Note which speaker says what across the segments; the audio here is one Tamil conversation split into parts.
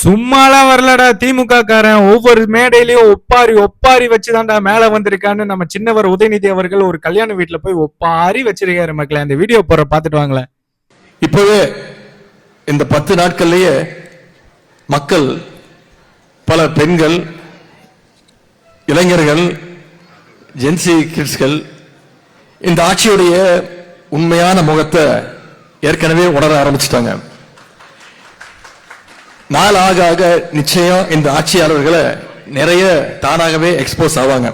Speaker 1: சும்மாலாம் வரலடா திமுக காரன் ஒவ்வொரு மேடையிலயும் ஒப்பாரி ஒப்பாரி வச்சுதான்டா மேல வந்திருக்கான்னு நம்ம சின்னவர் உதயநிதி அவர்கள் ஒரு கல்யாண வீட்டுல போய் ஒப்பாரி வச்சிருக்காரு மக்களே. அந்த வீடியோ போற பாத்துட்டு வாங்களேன்.
Speaker 2: இப்பவே இந்த 10 நாட்கள்லயே மக்கள், பல பெண்கள், இளைஞர்கள், ஜென்சி கிட்ஸ்கள் இந்த ஆட்சியுடைய உண்மையான முகத்தை ஏற்கனவே உணர ஆரம்பிச்சுட்டாங்க. நாள் ஆக ஆக நிச்சயம் இந்த ஆட்சியாளர்களை நிறைய தானாகவே எக்ஸ்போஸ் ஆவாங்க.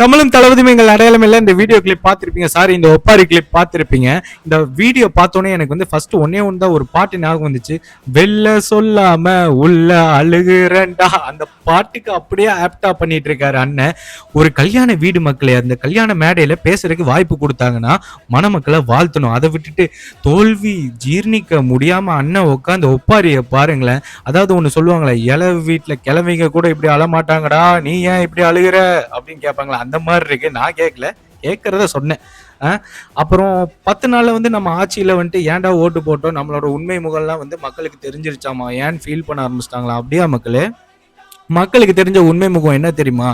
Speaker 1: தமிழும் தளபதியும் எங்கள் அடையாளம் இல்லை. இந்த வீடியோ கிளிப் பார்த்துருப்பீங்க, சாரி இந்த ஒப்பாரி கிளிப் பார்த்துருப்பீங்க. இந்த வீடியோ பார்த்தோன்னே எனக்கு வந்து ஃபர்ஸ்ட் ஒன்னே தான் ஒரு பாட்டு ஞாபகம் வந்துச்சு. வெளில சொல்லாம உள்ள அழுகுறண்டா, அந்த பாட்டுக்கு அப்படியே ஆப்டா பண்ணிட்டு இருக்காரு அண்ணன். ஒரு கல்யாண வீடு மக்களே, அந்த கல்யாண மேடையில பேசுறதுக்கு வாய்ப்பு கொடுத்தாங்கன்னா மணமக்களை வாழ்த்தணும். அதை விட்டுட்டு தோல்வி ஜீர்ணிக்க முடியாம அண்ணன் உட்காந்து ஒப்பாரிய பாருங்களேன். அதாவது ஒண்ணு சொல்லுவாங்களே, இளவு வீட்டுல கிழவிங்க கூட இப்படி அழமாட்டாங்கடா, நீ ஏன் இப்படி அழுகுற அப்படின்னு கேட்பாங்களா, அந்த மாதிரி இருக்கு. நான் கேட்கல, கேட்கறத சொன்னேன். அப்புறம் 10 நாள்ல வந்து நம்ம ஆட்சியில வந்துட்டு ஏன்டா ஓட்டு போட்டோம், நம்மளோட உண்மை முகம்லாம் வந்து மக்களுக்கு தெரிஞ்சிருச்சாமா, ஏன் ஃபீல் பண்ண ஆரம்பிச்சிட்டாங்களா? அப்படியா மக்களே? மக்களுக்கு தெரிஞ்ச உண்மை முகம் என்ன தெரியுமா?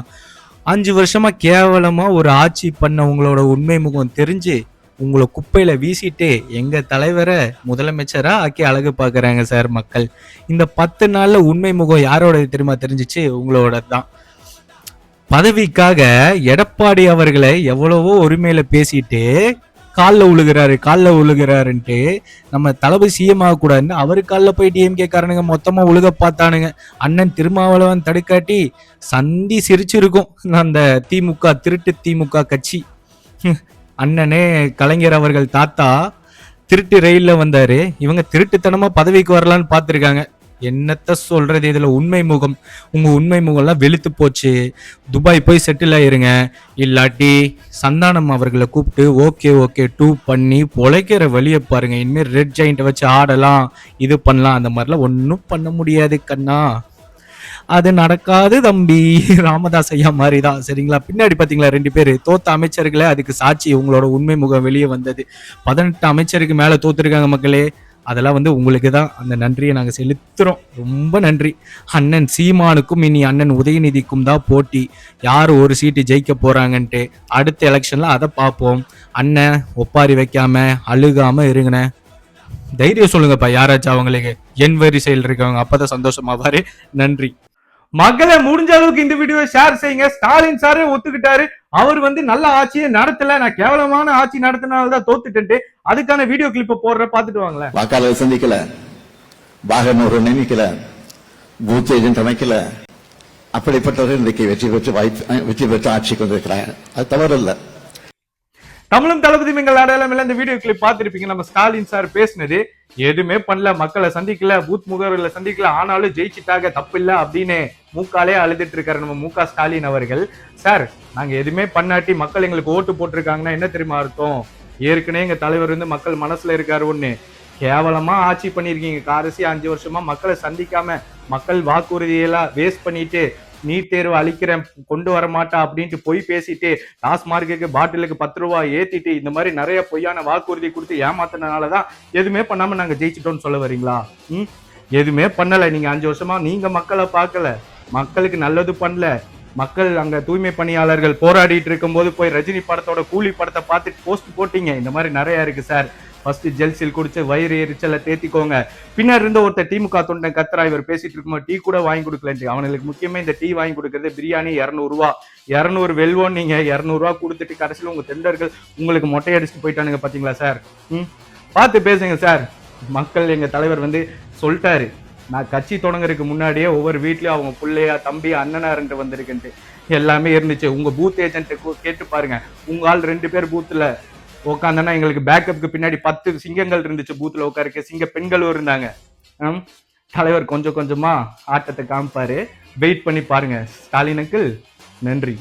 Speaker 1: 5 வருஷமா கேவலமா ஒரு ஆட்சி பண்ண உங்களோட உண்மை முகம் தெரிஞ்சு உங்களை குப்பையில வீசிட்டு எங்க தலைவரை முதலமைச்சரா ஆக்கி அழகு பாக்குறாங்க சார் மக்கள். இந்த 10 நாள்ல உண்மை முகம் யாரோட தெரியுமா தெரிஞ்சிச்சு? உங்களோட தான். பதவிக்காக எடப்பாடி அவர்களை எவ்வளவோ உரிமையில பேசிட்டு காலில் உழுகிறாருன்ட்டு நம்ம தளபதி சிஎம் ஆகக்கூடாதுன்னு அவரு காலில் போய் டிஎம்கே காரனுங்க மொத்தமா உழுக பார்த்தானுங்க. அண்ணன் திருமாவளவன் தடுக்காட்டி சந்தி சிரிச்சிருக்கும் அந்த திமுக, திருட்டு திமுக கட்சி. அண்ணனே கலைஞர் அவர்கள் தாத்தா திருட்டு ரயில்ல வந்தாரு, இவங்க திருட்டுத்தனமா பதவிக்கு வரலான்னு பார்த்திருக்காங்க. என்னத்த சொல்றது, இதுல உண்மை முகம், உங்க உண்மை முகம்லாம் வெளுத்து போச்சு. துபாய் போய் செட்டில் ஆயிருங்க, இல்லாட்டி சந்தானம் அவர்களை கூப்பிட்டு ஓகே 2 பண்ணி பொழைக்கிற வழியை பாருங்க. இனிமேல் ரெட் ஜெயிண்ட் வச்சு ஆடலாம், இது பண்ணலாம். அந்த மாதிரிலாம் ஒன்றும் பண்ண முடியாது கண்ணா, அது நடக்காது தம்பி. ராமதாஸ் ஐயா மாதிரி தான், சரிங்களா? பின்னாடி பாத்தீங்களா 2 பேரு தோத்த அமைச்சர்களே, அதுக்கு சாட்சி உங்களோட உண்மை முகம் வெளியே வந்தது. 18 அமைச்சருக்கு மேல தோத்துருக்காங்க மக்களே. அதெல்லாம் வந்து உங்களுக்கு தான் அந்த நன்றியை நாங்கள் செலுத்துறோம். ரொம்ப நன்றி. அண்ணன் சீமானுக்கும் இனி அண்ணன் உதயநிதிக்கும் தான் போட்டி, யார் ஒரு சீட்டு ஜெயிக்க போறாங்கன்ட்டு. அடுத்த எலெக்ஷன்ல அதை பார்ப்போம். அண்ணன் ஒப்பாரி வைக்காம அழுகாம இருங்கண்ணே. தைரியம் சொல்லுங்கப்பா யாராச்சும் அவங்களுக்கு, என் வரிசையில் இருக்கவங்க, அப்பதான் சந்தோஷமாவாரு. நன்றி மக்களை. முடிஞ்ச அளவுக்கு இந்த வீடியோ ஷேர் செய்யுங்க. ஸ்டாலின் சாரே ஒத்துக்கிட்டாரு, அவர் வந்து நல்ல ஆட்சியை நடத்தல, நான் கேவலமான ஆட்சி நடத்தினால்தான் தோத்துட்டு. அதுக்கான வீடியோ கிளிப்ப போடுற பாத்துட்டு வாங்களேன்.
Speaker 2: வாக்காளர் சந்திக்கல, வாகனூர் நியமிக்கல, பூத் ஏஜென்ட் அமைக்கல, அப்படிப்பட்டவர்கள் இன்றைக்கு வெற்றி பெற்று ஆட்சி கொண்டிருக்கிறாங்க. அது தவறு இல்ல.
Speaker 1: தமிழும் தளபதியும் எங்கள் அடையாளம் இல்லை. இந்த வீடியோ கிளிப் பார்த்திருப்பீங்க. நம்ம ஸ்டாலின் சார் பேசினது எதுவுமே பண்ணல, மக்களை சந்திக்கல, பூத் முகவர்களை சந்திக்கல, ஆனாலும் ஜெயிச்சிட்டாங்க தப்பு இல்ல அப்படின்னு மூக்காலே அழுதுட்டு இருக்காரு நம்ம மு க ஸ்டாலின் அவர்கள். சார், நாங்க எதுவுமே பண்ணாட்டி மக்கள் எங்களுக்கு ஓட்டு போட்டிருக்காங்கன்னா என்ன தெரியுமா அர்த்தம்? ஏற்கனவே எங்க தலைவர் வந்து மக்கள் மனசுல இருக்காரு. ஒண்ணு, கேவலமா ஆட்சி பண்ணிருக்கீங்க கடைசி 5 வருஷமா, மக்களை சந்திக்காம மக்கள் வாக்குறுதியெல்லாம் வேஸ்ட் பண்ணிட்டு நீட் தேர்வு அழிக்கிறேன், கொண்டு வர மாட்டா அப்படின்ட்டு பொய் பேசிட்டு டாஸ்மார்க்கு பாட்டிலுக்கு 10 ரூபாய் ஏத்திட்டு இந்த மாதிரி நிறைய பொய்யான வாக்குறுதி கொடுத்து ஏமாத்தினாலதான் எதுவுமே பண்ணாம நாங்க ஜெயிச்சிட்டோம்னு சொல்ல வரீங்களா? எதுவுமே பண்ணல. நீங்க 5 வருஷமா நீங்க மக்களை பார்க்கல, மக்களுக்கு நல்லது பண்ணல. மக்கள் அங்க தூய்மை பணியாளர்கள் போராடிட்டு இருக்கும் போது போய் ரஜினி படத்தோட கூலி படத்தை பார்த்துட்டு போஸ்ட் போட்டீங்க. இந்த மாதிரி நிறைய இருக்கு சார். ஃபர்ஸ்ட் ஜெல்சில் குடிச்சு வயிறு எரிச்சலை தேத்திக்கோங்க. பின்னாடி இருந்த ஒருத்தர் திமுக தொண்டன் கத்ரா, இவர் பேசிட்டு இருக்கும்போது டீ கூட வாங்கி கொடுக்கலன்ட்டு. அவனுக்கு முக்கியமே இந்த டீ வாங்கி கொடுக்கறது பிரியாணி 200 ரூபா, 200 வெல்வோம். நீங்க 200 ரூபா கொடுத்துட்டு கடைசியில் உங்க தெண்டர்கள் உங்களுக்கு மொட்டை அடிச்சுட்டு போயிட்டானுங்க. பாத்தீங்களா சார்? பார்த்து பேசுங்க சார். மக்கள், எங்க தலைவர் வந்து சொல்லிட்டாரு, நான் கட்சி தொடங்குறதுக்கு முன்னாடியே ஒவ்வொரு வீட்லயும் அவங்க பிள்ளையா தம்பி அண்ணனா இருந்து வந்திருக்குன்ட்டு எல்லாமே இருந்துச்சு. உங்க பூத் ஏஜென்ட் கேட்டு பாருங்க. உங்க ஆள் 2 பேர் பூத்துல உட்காந்தனா எங்களுக்கு பேக்கப்புக்கு பின்னாடி 10 சிங்கங்கள் இருந்துச்சு பூத்துல உட்காருக்க. சிங்க பெண்களும் இருந்தாங்க. தலைவர் கொஞ்சம் கொஞ்சமா ஆட்டத்தை காமிப்பாரு, வெயிட் பண்ணி பாருங்க. ஸ்டாலினுக்கு நன்றி.